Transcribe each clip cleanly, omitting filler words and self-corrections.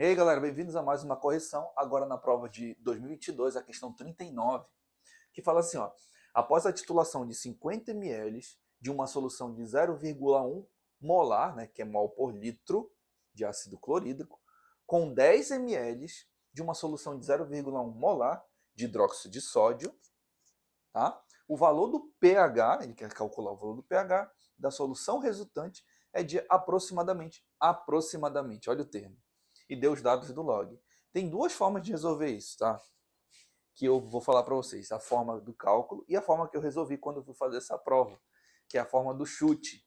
E aí, galera, bem-vindos a mais uma correção, agora na prova de 2022, a questão 39, que fala assim, ó, após a titulação de 50 ml de uma solução de 0,1 molar, né, que é mol por litro de ácido clorídrico, com 10 ml de uma solução de 0,1 molar de hidróxido de sódio, tá? O valor do pH, ele quer calcular o valor do pH da solução resultante é de aproximadamente, olha o termo, e dê os dados do log. Tem duas formas de resolver isso, tá? Que eu vou falar para vocês, a forma do cálculo e a forma que eu resolvi quando eu fui fazer essa prova, que é a forma do chute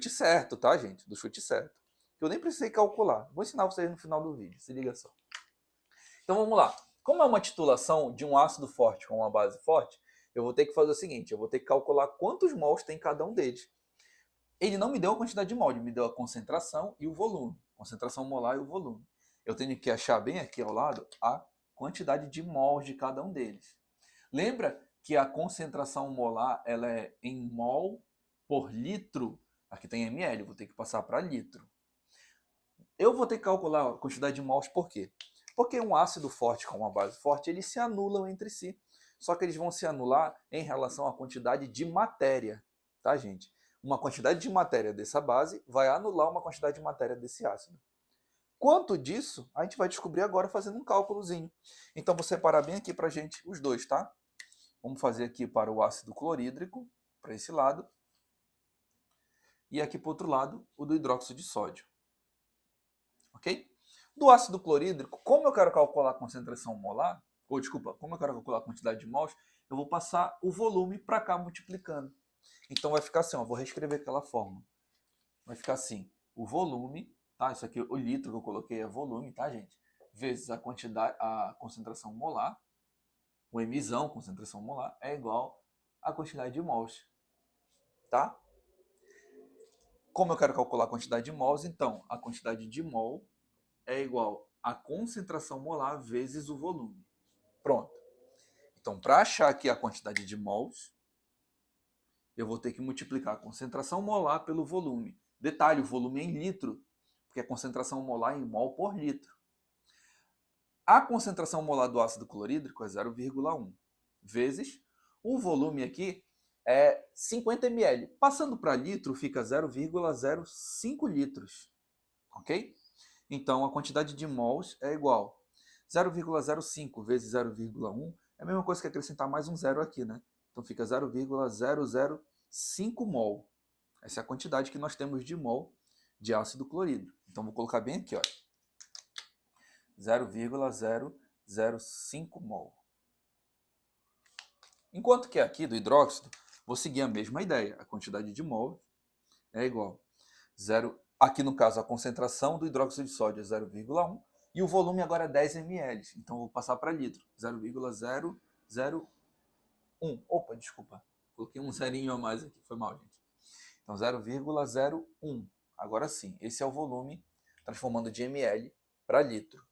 certo, tá, gente? Do chute certo. Que eu nem precisei calcular. Vou ensinar vocês no final do vídeo, se liga só. Então vamos lá. Como é uma titulação de um ácido forte com uma base forte, eu vou ter que fazer o seguinte, eu vou ter que calcular quantos mols tem cada um deles. Ele não me deu a quantidade de mol, ele me deu a concentração e o volume. Concentração molar e o volume. Eu tenho que achar bem aqui ao lado a quantidade de mols de cada um deles. Lembra que a concentração molar ela é em mol por litro? Aqui tem ml, vou ter que passar para litro. Eu vou ter que calcular a quantidade de mols por quê? Porque um ácido forte com uma base forte, eles se anulam entre si. Só que eles vão se anular em relação à quantidade de matéria, tá, gente? Uma quantidade de matéria dessa base vai anular uma quantidade de matéria desse ácido. Quanto disso, a gente vai descobrir agora fazendo um cálculozinho. Então, vou separar bem aqui para a gente os dois, tá? Vamos fazer aqui para o ácido clorídrico, para esse lado. E aqui para o outro lado, o do hidróxido de sódio. Ok? Do ácido clorídrico, como eu quero calcular a concentração molar, ou desculpa, como eu quero calcular a quantidade de mols, eu vou passar o volume para cá multiplicando. Então vai ficar assim, ó, vou reescrever aquela forma. Vai ficar assim, o volume, tá? Isso aqui, o litro que eu coloquei é volume, tá, gente? Vezes a quantidade, a concentração molar, o emissão, concentração molar, é igual à quantidade de mols, tá? Como eu quero calcular a quantidade de mols, então a quantidade de mol é igual à concentração molar vezes o volume. Pronto. Então, para achar aqui a quantidade de mols, eu vou ter que multiplicar a concentração molar pelo volume. Detalhe, o volume é em litro, porque a concentração molar é em mol por litro. A concentração molar do ácido clorídrico é 0,1 vezes o volume aqui é 50 ml. Passando para litro fica 0,05 litros, ok? Então a quantidade de mols é igual 0,05 vezes 0,1 é a mesma coisa que acrescentar mais um zero aqui, né? Então fica 0,005 mol. Essa é a quantidade que nós temos de mol de ácido clorídrico. Então vou colocar bem aqui, ó. 0,005 mol. Enquanto que aqui do hidróxido, vou seguir a mesma ideia. A quantidade de mol é igual a 0. Aqui no caso a concentração do hidróxido de sódio é 0,1 e o volume agora é 10 ml. Então vou passar para litro. 0,001. Opa, desculpa. Coloquei um zerinho a mais aqui. Foi mal, gente. Então 0,01. Agora sim, esse é o volume transformando de ml para litro.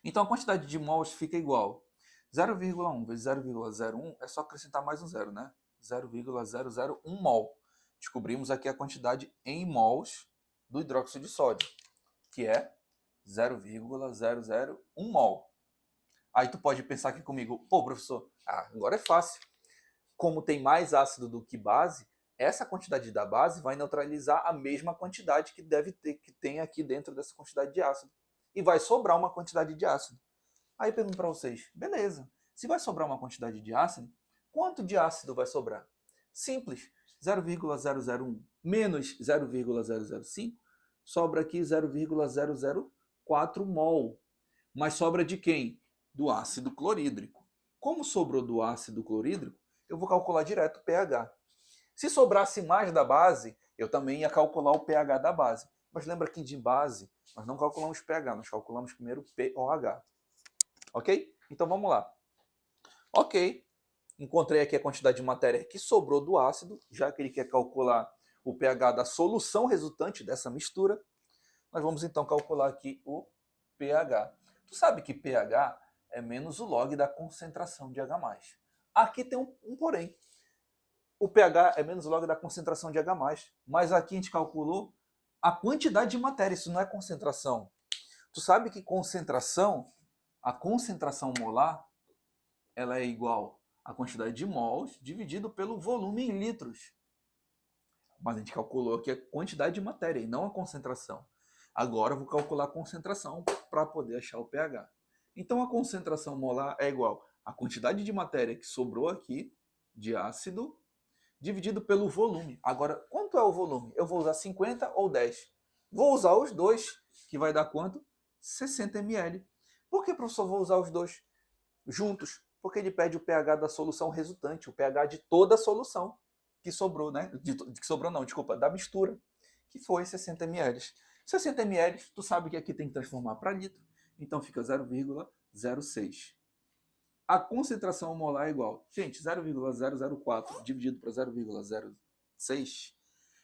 Então a quantidade de mols fica igual. 0,1 vezes 0,01 é só acrescentar mais um zero, né? 0,001 mol. Descobrimos aqui a quantidade em mols do hidróxido de sódio, que é 0,001 mol. Aí tu pode pensar aqui comigo, pô, professor, agora é fácil. Como tem mais ácido do que base, essa quantidade da base vai neutralizar a mesma quantidade que deve ter, que tem aqui dentro dessa quantidade de ácido. E vai sobrar uma quantidade de ácido. Aí eu pergunto para vocês, beleza, se vai sobrar uma quantidade de ácido, quanto de ácido vai sobrar? Simples, 0,001 menos 0,005, sobra aqui 0,004 mol. Mas sobra de quem? Do ácido clorídrico. Como sobrou do ácido clorídrico, eu vou calcular direto o pH. Se sobrasse mais da base, eu também ia calcular o pH da base. Mas lembra que de base, nós não calculamos pH, nós calculamos primeiro pOH. Ok? Então vamos lá. Ok, encontrei aqui a quantidade de matéria que sobrou do ácido, já que ele quer calcular o pH da solução resultante dessa mistura. Nós vamos então calcular aqui o pH. Tu sabe que pH é menos o log da concentração de H+. Aqui tem um porém. O pH é menos o log da concentração de H+, mas aqui a gente calculou a quantidade de matéria, isso não é concentração. Tu sabe que a concentração molar, ela é igual à quantidade de mols dividido pelo volume em litros. Mas a gente calculou aqui a quantidade de matéria e não a concentração. Agora eu vou calcular a concentração para poder achar o pH. Então a concentração molar é igual à quantidade de matéria que sobrou aqui, de ácido, dividido pelo volume. Agora, quanto é o volume? Eu vou usar 50 ou 10? Vou usar os dois, que vai dar quanto? 60 ml. Por que, professor, vou usar os dois juntos? Porque ele pede o pH da solução resultante, o pH de toda a solução que sobrou, né? Que sobrou não, desculpa, da mistura, que foi 60 ml. 60 ml, tu sabe que aqui tem que transformar para litro, então fica 0,06. A concentração molar é igual, gente, 0,004 dividido para 0,06,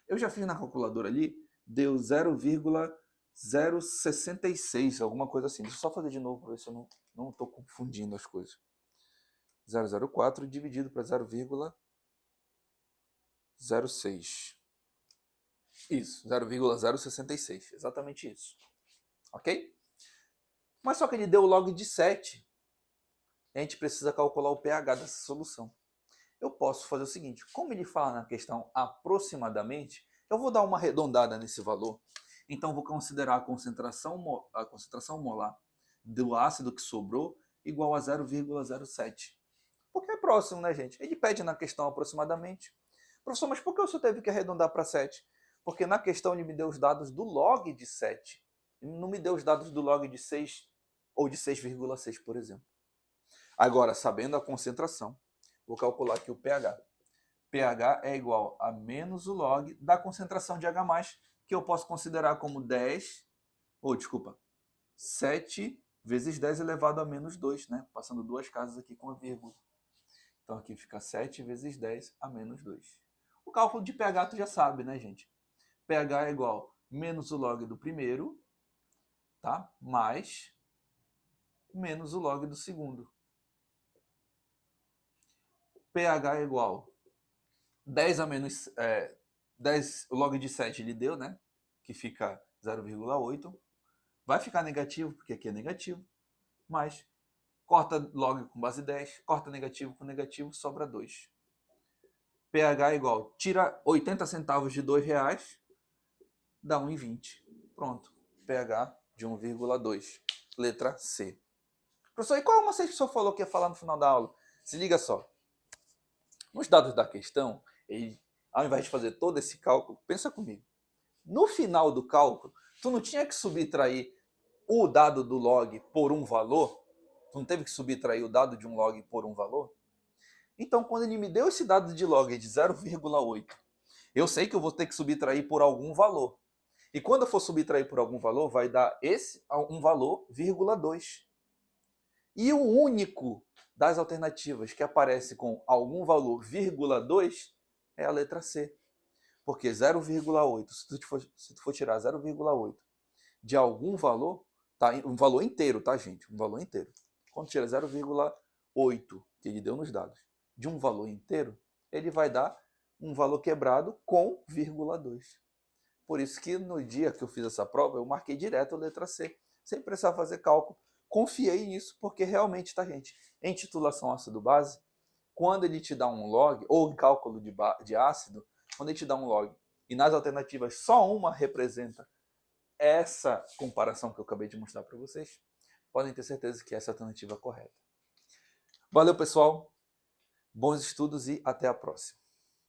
eu já fiz na calculadora ali, deu 0,066, alguma coisa assim. Deixa eu só fazer de novo para ver se eu não estou confundindo as coisas. 0,04 dividido para 0,06. Isso, 0,066, exatamente isso. Ok? Mas só que ele deu log de 7. A gente precisa calcular o pH dessa solução. Eu posso fazer o seguinte, como ele fala na questão aproximadamente, eu vou dar uma arredondada nesse valor. Então vou considerar a concentração molar do ácido que sobrou igual a 0,07. Porque é próximo, né, gente? Ele pede na questão aproximadamente. Professor, mas por que o senhor teve que arredondar para 7? Porque na questão ele me deu os dados do log de 7. Ele não me deu os dados do log de 6 ou de 6,6, por exemplo. Agora, sabendo a concentração, vou calcular aqui o pH. pH é igual a menos o log da concentração de H+, que eu posso considerar como 7 vezes 10 elevado a menos 2, né? Passando duas casas aqui com a vírgula. Então aqui fica 7 vezes 10 a menos 2. O cálculo de pH tu já sabe, né, gente? pH é igual a menos o log do primeiro, tá? Mais menos o log do segundo. pH é igual a 10 a menos 10, o log de 7 ele deu, né? Que fica 0,8. Vai ficar negativo, porque aqui é negativo. Mas corta log com base 10, corta negativo com negativo, sobra 2. pH é igual, tira 80 centavos de R$2, dá 1,20. Pronto, pH de 1,2. Letra C. Professor, e qual é o macete que o senhor falou que ia falar no final da aula? Se liga só. Nos dados da questão, ele, ao invés de fazer todo esse cálculo, pensa comigo. No final do cálculo, tu não tinha que subtrair o dado do log por um valor? Tu não teve que subtrair o dado de um log por um valor? Então, quando ele me deu esse dado de log de 0,8, eu sei que eu vou ter que subtrair por algum valor. E quando eu for subtrair por algum valor, vai dar esse um valor, 2. E o único das alternativas que aparece com algum valor, 2, é a letra C. Porque 0,8, se tu for tirar 0,8 de algum valor, tá? Um valor inteiro, tá, gente? Um valor inteiro. Quando tira 0,8, que ele deu nos dados, de um valor inteiro, ele vai dar um valor quebrado com 2. Por isso que no dia que eu fiz essa prova, eu marquei direto a letra C, sem precisar fazer cálculo. Confiei nisso, porque realmente, tá, gente? Em titulação ácido-base, quando ele te dá um log, ou em cálculo de ácido, quando ele te dá um log, e nas alternativas só uma representa essa comparação que eu acabei de mostrar para vocês, podem ter certeza que essa é a alternativa correta. Valeu, pessoal. Bons estudos e até a próxima.